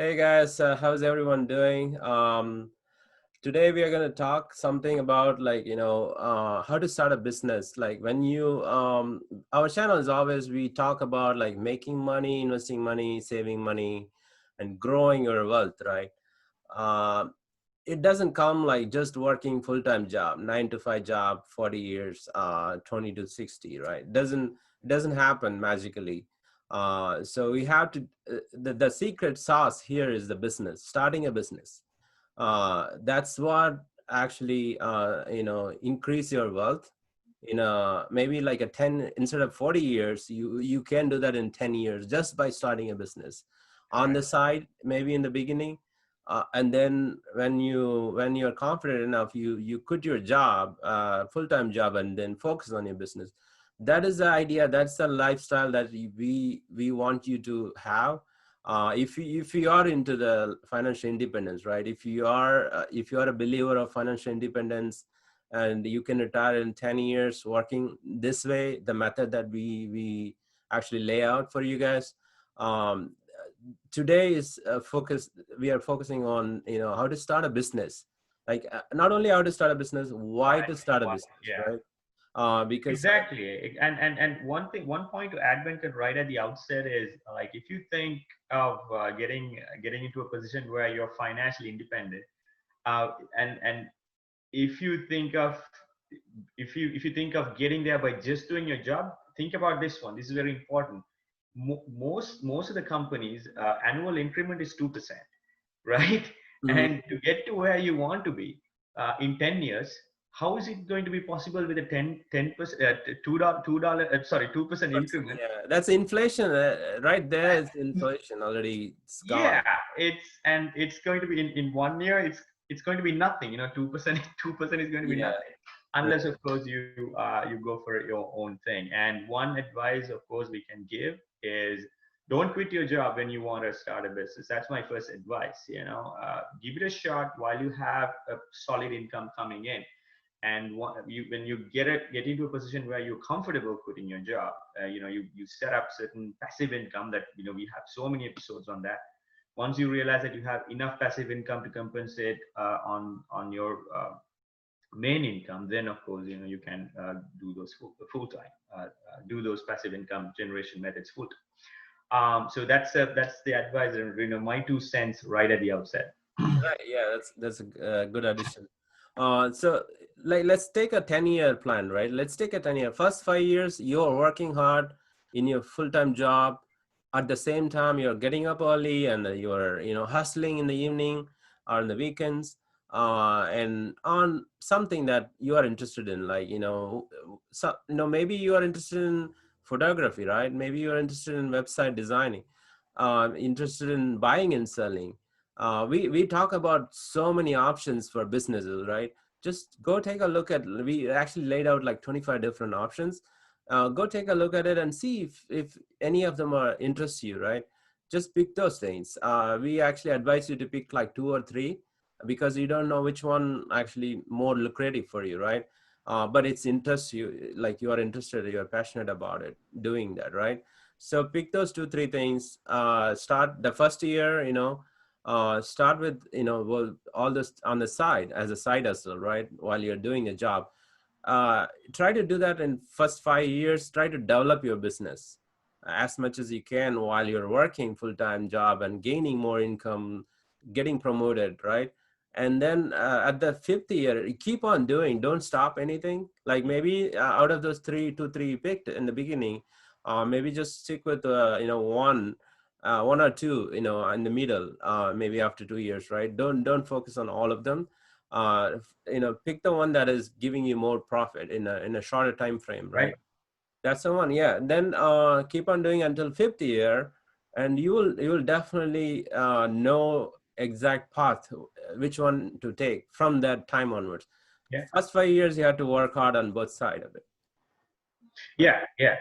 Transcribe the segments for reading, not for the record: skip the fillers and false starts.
Hey guys, how's everyone doing? Today we are going to talk something about how to start a business. Like when you, our channel is always, we talk about like making money, investing money, saving money, and growing your wealth, right? Uh, it doesn't come like just working full-time job, 9 to 5 job, 40 years, 20 to 60, right? Doesn't happen magically. So we have to, the secret sauce here is the business, starting a business. That's what actually, increase your wealth in a, maybe like a 10, instead of 40 years, you can do that in 10 years just by starting a business on the Correct. side, maybe in the beginning. And then when you're confident enough, you quit your job, full-time job, and then focus on your business. That is the idea. That's the lifestyle that we want you to have. If you are into the financial independence, right? If you are a believer of financial independence, and you can retire in 10 years working this way, the method that we actually lay out for you guys. um, Today is focus we are focusing on, how to start a business. Like, not only how to start a business, why Why? to start a Why? business, Yeah. right? Because Exactly. And one point to add, Venkat, right at the outset is like if you think of getting into a position where you're financially independent, and if you think of if you think of getting there by just doing your job, think about this one. This is very important. Most of the companies annual increment is 2%, right? Mhm. And to get to where you want to be in 10 years, how is it going to be possible with a 10% $2 sorry 2% increment? Yeah, that's inflation, right there is inflation already, it's gone. Yeah, it's going to be in 1 year, it's going to be nothing. 2% 2% is going to be Yeah, nothing unless of course you go for your own thing. And one advice of course we can give is don't quit your job when you want to start a business. That's my first advice. Give it a shot while you have a solid income coming in. And when you get into a position where you're comfortable quitting your job, you set up certain passive income that we have so many episodes on that. Once you realize that you have enough passive income to compensate on your main income, then of course you can do those full time, do those passive income generation methods full time. So that's the advice, and my 2 cents right at the outset. right. Yeah, that's a good addition. So like, let's take a 10-year plan, right? Let's take a 10-year. First 5 years, you're working hard in your full-time job. At the same time, you're getting up early, and you're, hustling in the evening or in the weekends, and on something that you are interested in, like, so, maybe you are interested in photography, right? Maybe you're interested in website designing, interested in buying and selling. We talk about so many options for businesses, right? Just go take a look at, we actually laid out like 25 different options. Go take a look at it and see if any of them are interest you, right? Just pick those things. We actually advise you to pick like two or three, because you don't know which one actually more lucrative for you, right? But it's interest you, like you are interested, you're passionate about it, doing that, right? So pick those two, three things. Start the first year, start with, well, all this on the side as a side hustle, right? While you're doing a job. Try to do that in first 5 years. Try to develop your business as much as you can while you're working full-time job and gaining more income, getting promoted, right? And then at the fifth year, you keep on doing, don't stop anything. Like maybe out of those two, three you picked in the beginning, maybe just stick with one or two, in the middle, maybe after 2 years, right? Don't focus on all of them. Pick the one that is giving you more profit in a shorter time frame, right? Right. That's the one. Yeah. Then keep on doing until fifth year, and you will definitely know exact path, which one to take from that time onwards. Yeah. First 5 years you have to work hard on both side of it, right? Yeah.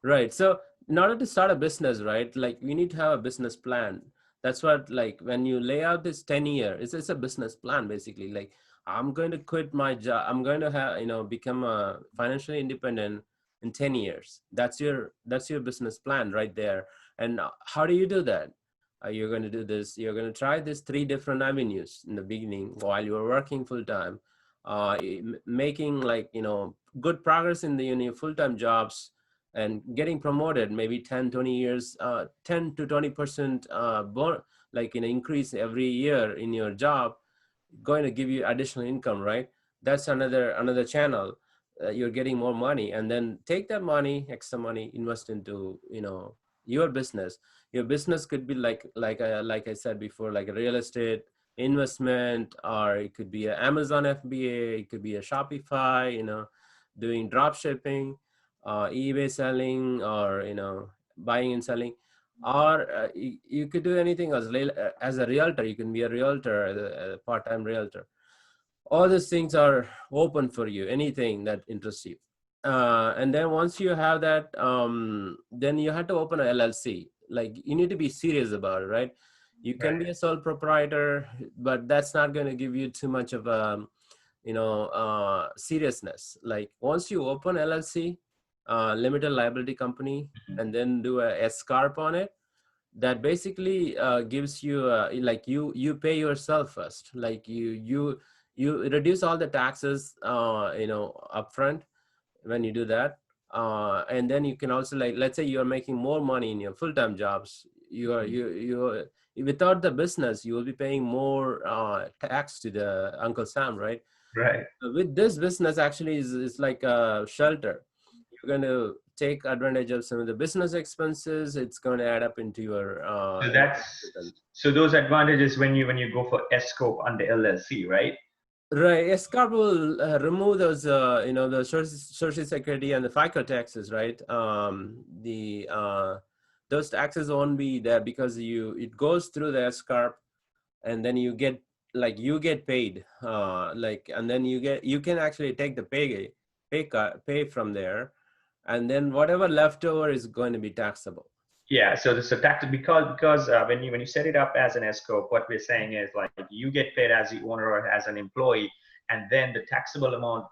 Right. So in order to start a business, right, like we need to have a business plan. That's what, like, when you lay out this 10 year, it's a business plan basically. Like, I'm going to quit my job. I'm going to have, become a financially independent in 10 years. That's your business plan right there. And how do you do that? you're going to do this. You're going to try these 3 different avenues in the beginning while you're working full time, making like, good progress in your full-time jobs and getting promoted, maybe 10, 20 years, 10 to 20% like increase every year in your job, going to give you additional income, right? That's another channel. You're getting more money, and then take that money, extra money, invest into your business. Your business could be like I said before, like a real estate investment, or it could be an Amazon FBA, it could be a Shopify, doing drop shipping, eBay selling, or buying and selling. Or you could do anything as a realtor. You can be a realtor, a part-time realtor. All these things are open for you, anything that interests you. And then once you have that, then you have to open a LLC. Like, you need to be serious about it, right? You can be a sole proprietor, but that's not going to give you too much of a seriousness. Like, once you open LLC, limited liability company, and then do a S corp on it, that basically gives you like you pay yourself first. Like, you reduce all the taxes upfront when you do that. And then you can also, like, let's say you're making more money in your full-time jobs, you without the business you will be paying more tax to the Uncle Sam, right? Right. With this business, actually is like a shelter. You're going to take advantage of some of the business expenses. It's going to add up into your So so those advantages when you go for S corp under LLC, right? right. Escarp will remove those the social security and the FICA taxes, right? The those taxes won't be there because it goes through the Escarp, and then you get paid, and then you can actually take the pay from there, and then whatever leftover is going to be taxable. Yeah, so tax, because when you set it up as an S corp, what we're saying is, like, you get paid as the owner or as an employee, and then the taxable amount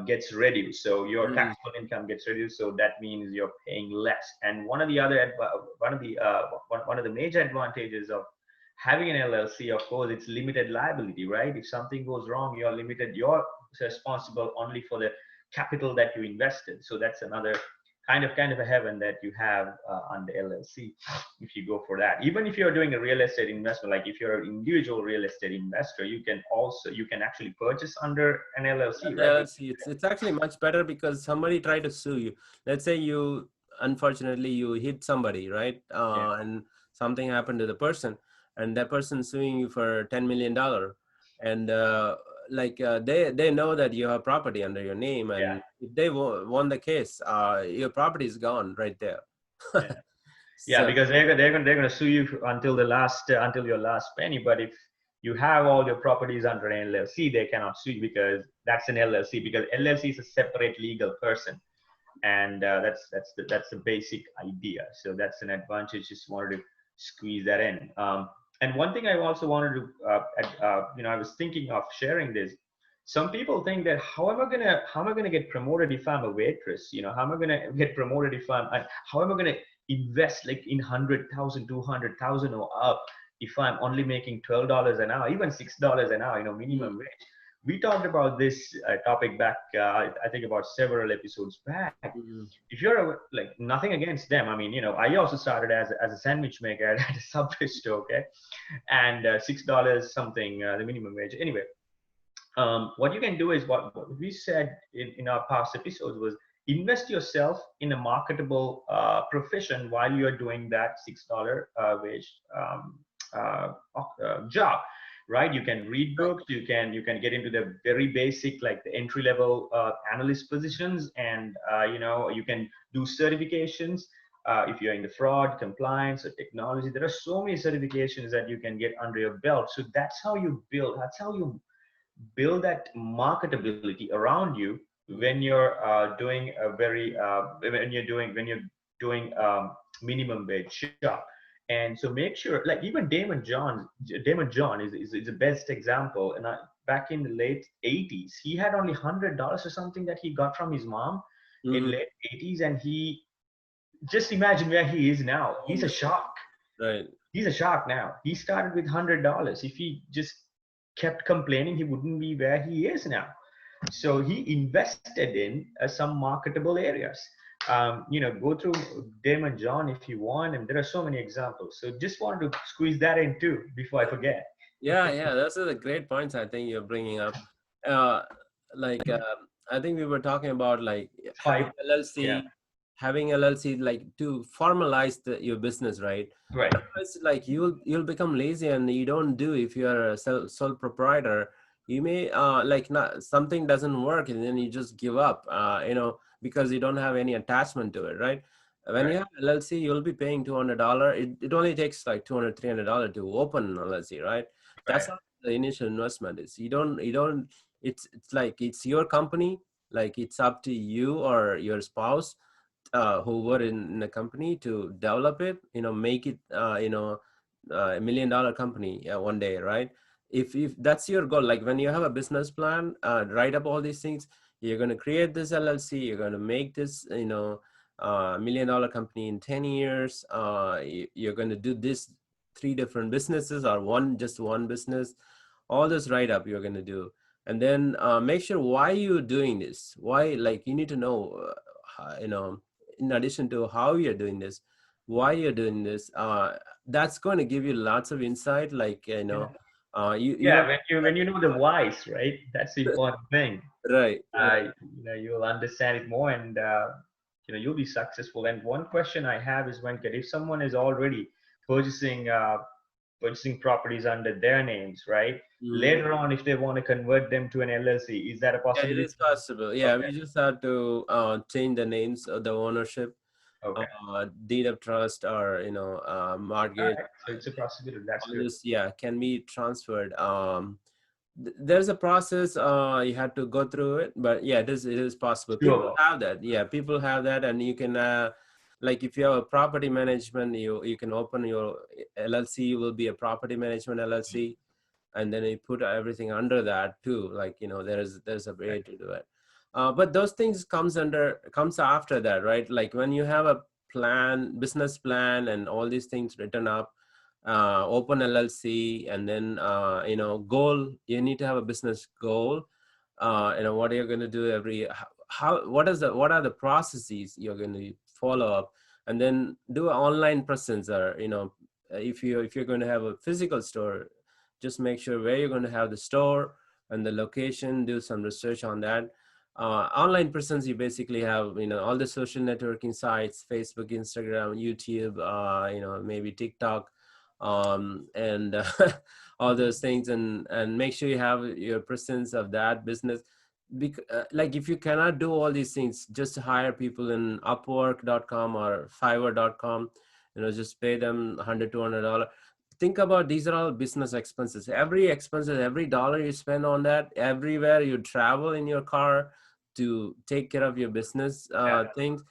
gets reduced. So your taxable income gets reduced. So that means you're paying less. And one of the major advantages of having an LLC, of course, it's limited liability, right? If something goes wrong, you're limited. You're responsible only for the capital that you invested. So that's another kind of a heaven that you have on the LLC if you go for that. Even if you're doing a real estate investment, like if you're an individual real estate investor, you can actually purchase under an LLC, right? LLC, it's actually much better because somebody tried to sue you. Let's say unfortunately you hit somebody, right? And something happened to the person, and that person suing you for $10 million, and they know that you have property under your name, and if they won the case, your property is gone right there. Because they're going to sue you until your last penny. But if you have all your properties under an LLC, they cannot sue you because that's an LLC, because LLC is a separate legal person, and that's the basic idea. So that's an advantage. Just wanted to squeeze that in. And one thing I also wanted to, I was thinking of sharing this. Some people think that how am I gonna get promoted if I'm a waitress? How am I gonna get promoted how am I gonna invest like in 100,000, 200,000 or up if I'm only making $12 an hour, even $6 an hour, minimum wage. We talked about this topic back, I think about several episodes back. If you're nothing against them. I mean, I also started as a sandwich maker at a Subway store, okay? And $6 something, the minimum wage. Anyway, what you can do is what we said in our past episodes was invest yourself in a marketable profession while you're doing that $6 wage job. Right, you can read books, you can get into the very basic, like the entry level analyst positions, and you can do certifications if you're in the fraud, compliance, or technology. There are so many certifications that you can get under your belt. So that's how you build that marketability around you when you're doing minimum wage job. And so make sure, like even Damon John is the best example. And back in the late 80s, he had only $100 or something that he got from his mom in late 80s. And he, just imagine where he is now. He's a shark. Right. He's a shark now. He started with $100. If he just kept complaining, he wouldn't be where he is now. So he invested in some marketable areas. Go through Damon John if you want, and there are so many examples. So just wanted to squeeze that in too before I forget. Yeah, those are the great points I think you're bringing up. Uh, like I think we were talking about like Five, yeah, having LLC like to formalize your business, right? right, Otherwise, like you'll become lazy and you don't do if you are a sole proprietor. You may like not something doesn't work and then you just give up, because you don't have any attachment to it, right? When you right, have LLC, you'll be paying $200. It only takes like $200, $300 to open an LLC, right? That's right, how the initial investment is. You don't it's like it's your company, like it's up to you or your spouse, who were in the company to develop it, make it $1 million company one day, right? If that's your goal, like when you have a business plan, write up all these things. You're going to create this LLC, you're going to make this $1 million company in 10 years. You're going to do this 3 different businesses or just one business. All this write up you're going to do, and then make sure why you're doing this, why, like you need to know, in addition to how you're doing this, why you're doing this. That's going to give you lots of insight, like yeah, you yeah. want When you know the whys, right? That's the important thing. right. You'll understand it more, and you'll be successful. And one question I have is, Venkat, if someone is already purchasing purchasing properties under their names, right? Mhm. Later on, if they want to convert them to an LLC, is that a Yeah, it possibility? is possible. Yeah, Okay, we just have to change the names of the ownership, okay, deed of trust, or all mortgage. right. So it's a possibility. That's All good. this, yeah, can be transferred. There's a process, you had to go through it, but yeah, it is possible. It's People doable. have that. Yeah, people have that, and you can like if you have a property management, you can open your LLC, will be a property management LLC, and then you put everything under that too. Like there's a way to do it. But those things comes after that, right? Like when you have a business plan and all these things written up, open LLC, and then goal. You need to have a business goal. What are you going to do what are the processes you're going to follow up, and then do an online presence, or if you're going to have a physical store, just make sure where you're going to have the store and the location. Do some research on that. Online presence, you basically have all the social networking sites: Facebook, Instagram, YouTube, maybe TikTok, and all those things, and make sure you have your presence of that business. Like if you cannot do all these things, just hire people in Upwork.com or Fiverr.com. Just pay them $100, $200. Think about, these are all business expenses. Every expenses, every dollar you spend on that, everywhere you travel in your car to take care of your business Yeah. things,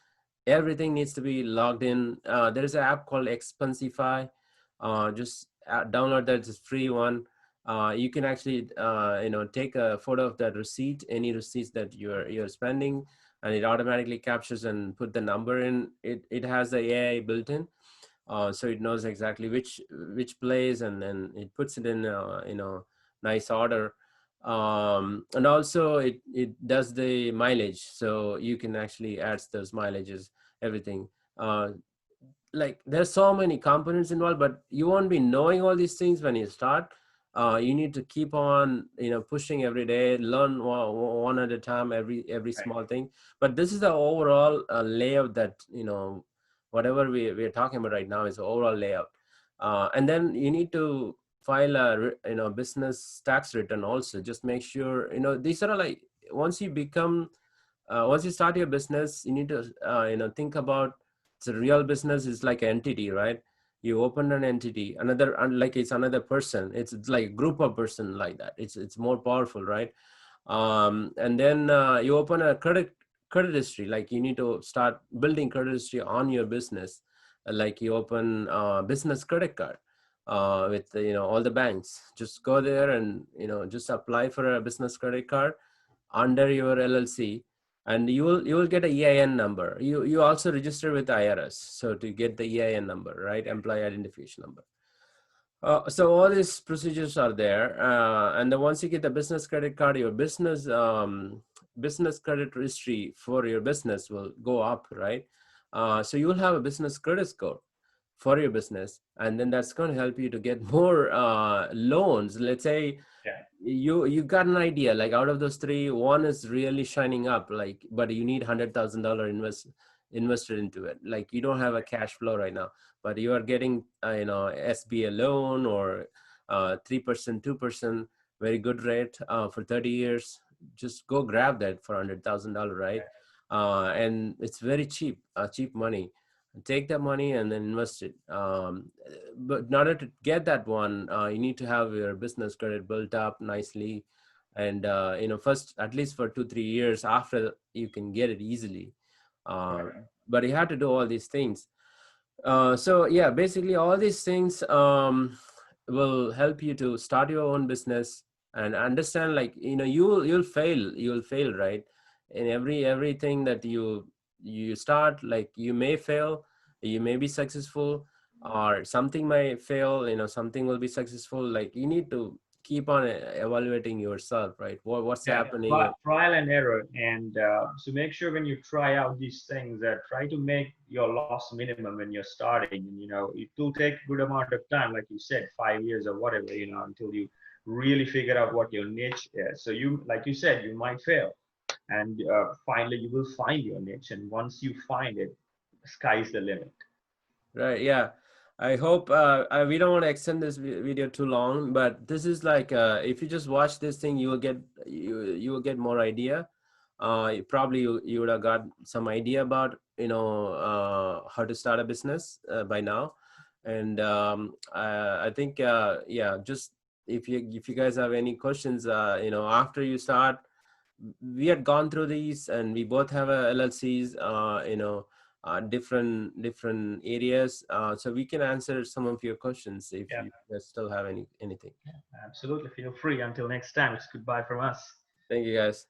everything needs to be logged in. There's an app called Expensify. Just download that. It's a free one. You can actually take a photo of that receipt, any receipts that you're spending, and it automatically captures and put the number in. It has the AI built in, so it knows exactly which place, and then it puts it in nice order. And also it does the mileage, so you can actually add those mileages, everything. Like there's so many components involved, but you won't be knowing all these things when you start. You need to keep on pushing every day, learn one at a time, every Right. small thing. But this is the overall layout that whatever we're talking about right now is the overall layout. And then you need to file a business tax return also. Just make sure these are like, once you become once you start your business, you need to think about, it's a real business. Is like an entity, right? You open an entity, like it's another person. It's like a group of person, like that. It's more powerful, right? And then you open a credit history. Like you need to start building credit history on your business. Like you open business credit card with all the banks. Just go there and just apply for a business credit card under your LLC, and you will get a EIN number. You also register with IRS, so to get the EIN number, right? Employee identification number. So all these procedures are there, and then once you get the business credit card, your business credit history for your business will go up, right? So you will have a business credit score for your business, and then that's going to help you to get more loans. Let's say Yeah. you got an idea, like out of those three, one is really shining up, like, but you need $100,000 invested into it. Like you don't have a cash flow right now, but you are getting SBA loan or 3%, 2%, very good rate for 30 years. Just go grab that for $100,000, right? And it's very cheap, cheap money. Take that money and then invest it. But in order to get that one, you need to have your business credit built up nicely, and first at least for 2-3 years after you can get it easily. Right. But you have to do all these things. So yeah, basically all these things will help you to start your own business and understand, like, you'll fail, right? In everything that you start, like you may fail, you may be successful, or something may fail, something will be successful. Like you need to keep on evaluating yourself, right? What's Yeah, happening. trial and error, and so make sure when you try out these things that try to make your loss minimum when you're starting. And it will take a good amount of time, like you said, 5 years or whatever, until you really figure out what your niche is. So like you said, you might fail, and finally you will find your niche. And once you find it, sky's the limit. Right. Yeah. I hope we don't want to extend this video too long, but this is like if you just watch this thing, you will get more idea. You would have got some idea about how to start a business by now, and I think yeah, just if you guys have any questions, after you start, we had gone through these, and we both have a LLCs, different areas, so we can answer some of your questions if Yeah, you guys still have anything. absolutely. Feel free. Until next time, it's goodbye from us. Thank you, guys.